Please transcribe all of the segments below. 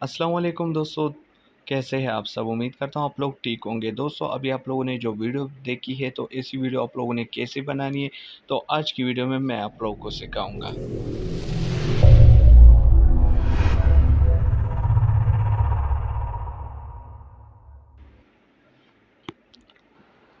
अस्सलाम वालेकुम दोस्तों, कैसे हैं आप सब। उम्मीद करता हूँ आप लोग ठीक होंगे। दोस्तों अभी आप लोगों ने जो वीडियो देखी है तो ऐसी वीडियो आप लोगों ने कैसे बनानी है तो आज की वीडियो में मैं आप लोगों को सिखाऊंगा।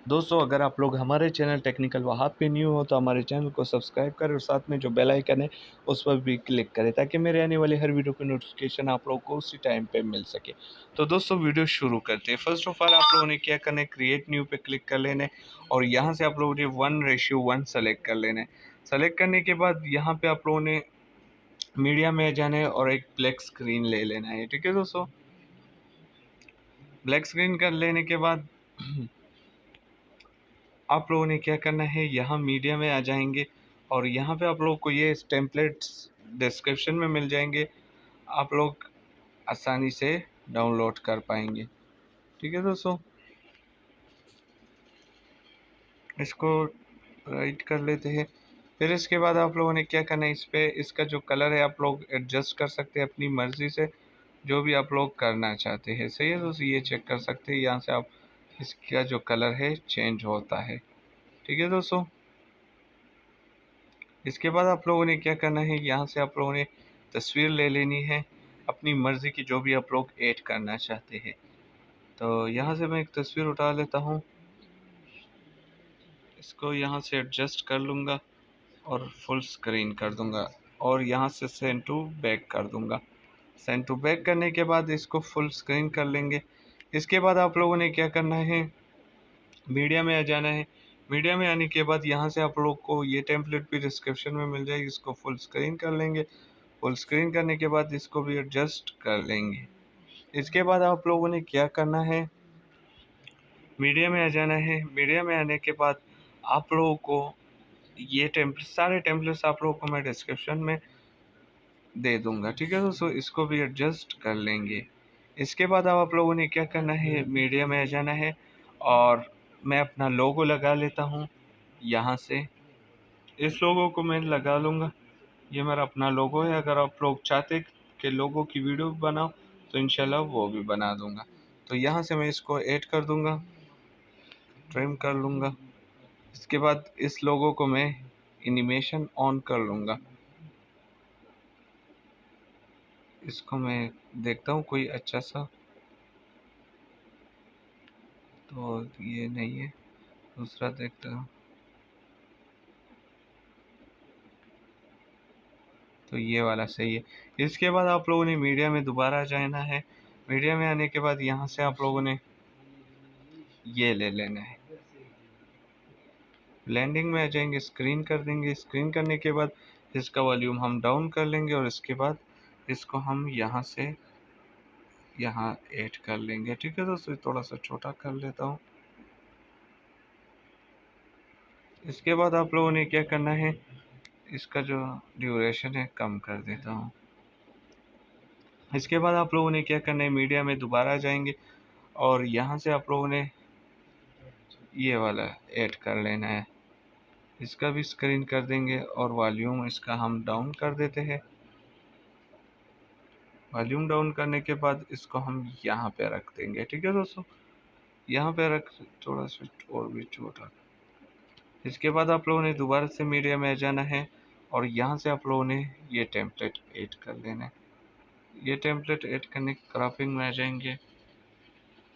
दोस्तों अगर आप लोग हमारे चैनल टेक्निकल वहाब पे न्यू हो तो हमारे चैनल को सब्सक्राइब करें और साथ में जो बेल आइकन है उस पर भी क्लिक करें ताकि मेरे आने वाली हर वीडियो की नोटिफिकेशन आप लोगों को उसी टाइम पे मिल सके। तो दोस्तों वीडियो शुरू करते हैं। फर्स्ट ऑफ ऑल आप लोगों ने क्या करना है, क्रिएट न्यू पे क्लिक कर लेना है और यहाँ से आप लोगों ने 1:1 सेलेक्ट कर लेना है। सेलेक्ट करने के बाद यहाँ पे आप लोगों ने मीडिया में जाना है और एक ब्लैक स्क्रीन ले लेना है। ठीक है दोस्तों, ब्लैक स्क्रीन कर लेने के बाद आप लोगों ने क्या करना है, यहाँ मीडिया में आ जाएंगे और यहाँ पे आप लोगों को ये टेम्पलेट्स डिस्क्रिप्शन में मिल जाएंगे, आप लोग आसानी से डाउनलोड कर पाएंगे। ठीक है दोस्तों, इसको राइट कर लेते हैं। फिर इसके बाद आप लोगों ने क्या करना है, इस पे इसका जो कलर है आप लोग एडजस्ट कर सकते हैं अपनी मर्ज़ी से, जो भी आप लोग करना चाहते हैं। सही है दोस्तों, ये चेक कर सकते हैं, यहाँ से आप इसका जो कलर है चेंज होता है। ठीक है दोस्तों, इसके बाद आप लोगों ने क्या करना है, यहाँ से आप लोगों ने तस्वीर ले लेनी है अपनी मर्ज़ी की, जो भी आप लोग ऐड करना चाहते हैं। तो यहाँ से मैं एक तस्वीर उठा लेता हूँ, इसको यहाँ से एडजस्ट कर लूँगा और फुल स्क्रीन कर दूँगा और यहाँ से सेंड टू बैक कर दूँगा। सेंड टू बैक करने के बाद इसको फुल स्क्रीन कर लेंगे। इसके बाद आप लोगों ने क्या करना है, मीडिया में आ जाना है। मीडिया में आने के बाद यहाँ से आप लोग को ये टेम्पलेट भी डिस्क्रिप्शन में मिल जाएगी, इसको फुल स्क्रीन कर लेंगे। फुल स्क्रीन करने के बाद इसको भी एडजस्ट कर लेंगे। इसके बाद आप लोगों ने क्या करना है, मीडिया में आ जाना है। मीडिया में आने के बाद आप लोगों को ये टेम्पलेट, सारे टेम्पलेट्स आप लोगों को मैं डिस्क्रिप्शन में दे दूंगा। ठीक है दोस्तों, इसको भी एडजस्ट कर लेंगे। इसके बाद अब आप लोगों ने क्या करना है, मीडिया में आ जाना है और मैं अपना लोगो लगा लेता हूँ। यहाँ से इस लोगो को मैं लगा लूँगा, ये मेरा अपना लोगो है। अगर आप लोग चाहते कि लोगो की वीडियो बनाओ तो इंशाल्लाह वो भी बना दूँगा। तो यहाँ से मैं इसको ऐड कर दूँगा, ट्रिम कर लूँगा। इसके बाद इस लोगो को मैं एनिमेशन ऑन कर लूँगा। इसको मैं देखता हूँ कोई अच्छा सा, तो ये नहीं है, दूसरा देखता हूँ। तो ये वाला सही है। इसके बाद आप लोगों ने मीडिया में दोबारा जाना है। मीडिया में आने के बाद यहाँ से आप लोगों ने ये ले लेना है, ब्लेंडिंग में आ जाएंगे, स्क्रीन कर देंगे। स्क्रीन करने के बाद इसका वॉल्यूम हम डाउन कर लेंगे और इसके बाद इसको हम यहाँ से यहाँ ऐड कर लेंगे। ठीक है दोस्तों, थोड़ा सा छोटा कर लेता हूँ। इसके बाद आप लोगों ने क्या करना है, इसका जो ड्यूरेशन है कम कर देता हूँ। इसके बाद आप लोगों ने क्या करना है, मीडिया में दोबारा जाएंगे और यहाँ से आप लोगों ने ये वाला ऐड कर लेना है, इसका भी स्क्रीन कर देंगे और वॉल्यूम इसका हम डाउन कर देते हैं। वॉल्यूम डाउन करने के बाद इसको हम यहाँ पे रख देंगे। ठीक है दोस्तों, यहाँ पे रख, थोड़ा सा और भी छोटा। इसके बाद आप लोगों ने दोबारा से मीडिया में जाना है और यहाँ से आप लोगों ने ये टेम्पलेट ऐड कर लेना है। ये टेम्पलेट ऐड करने के क्रॉपिंग में आ जाएंगे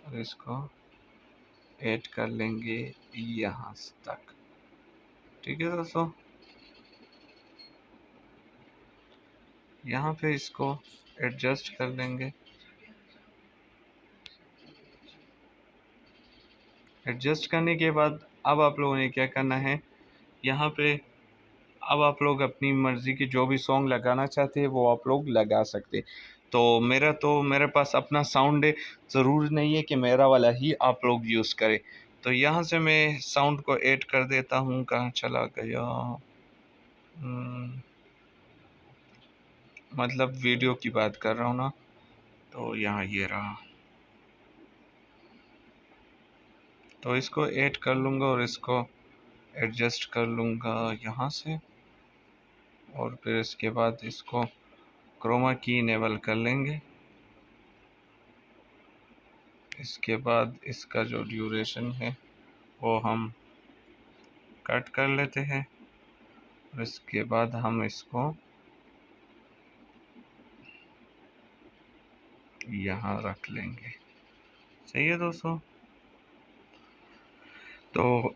और इसको ऐड कर लेंगे यहाँ तक। ठीक है दोस्तों, यहाँ पे इसको एडजस्ट कर लेंगे। एडजस्ट करने के बाद अब आप लोगों ने क्या करना है, यहाँ पे अब आप लोग अपनी मर्ज़ी की जो भी सॉन्ग लगाना चाहते हैं वो आप लोग लगा सकते। तो मेरे पास अपना साउंड है, ज़रूरी नहीं है कि मेरा वाला ही आप लोग यूज़ करें। तो यहाँ से मैं साउंड को ऐड कर देता हूँ। कहाँ चला गया, मतलब वीडियो की बात कर रहा हूँ ना, तो यहाँ ये रहा। तो इसको ऐड कर लूँगा और इसको एडजस्ट कर लूँगा यहाँ से, और फिर इसके बाद इसको क्रोमा की इनेबल कर लेंगे। इसके बाद इसका जो ड्यूरेशन है वो हम कट कर लेते हैं, और इसके बाद हम इसको यहाँ रख लेंगे। सही है दोस्तों, तो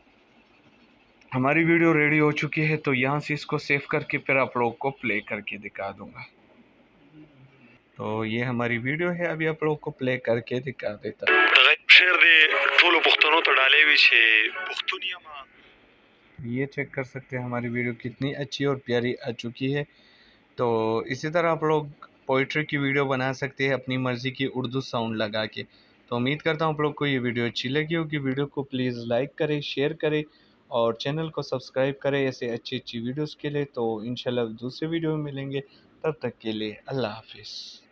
हमारी वीडियो रेडी हो चुकी है। तो यहाँ से इसको सेव करके फिर आप लोगों को प्ले करके दिखा दूंगा। तो ये हमारी वीडियो है, अभी आप लोगों को प्ले करके दिखा देता हूँ। ये चेक कर सकते हैं हमारी वीडियो कितनी अच्छी और प्यारी आ चुकी है। तो इसी तरह आप लोग पोइट्री की वीडियो बना सकते हैं अपनी मर्ज़ी की उर्दू साउंड लगा के। तो उम्मीद करता हूँ आप लोग को ये वीडियो अच्छी लगी होगी। वीडियो को प्लीज़ लाइक करें, शेयर करें और चैनल को सब्सक्राइब करें ऐसे अच्छी अच्छी वीडियोस के लिए। तो इंशाल्लाह दूसरे वीडियो में मिलेंगे, तब तक के लिए अल्लाह हाफिज़।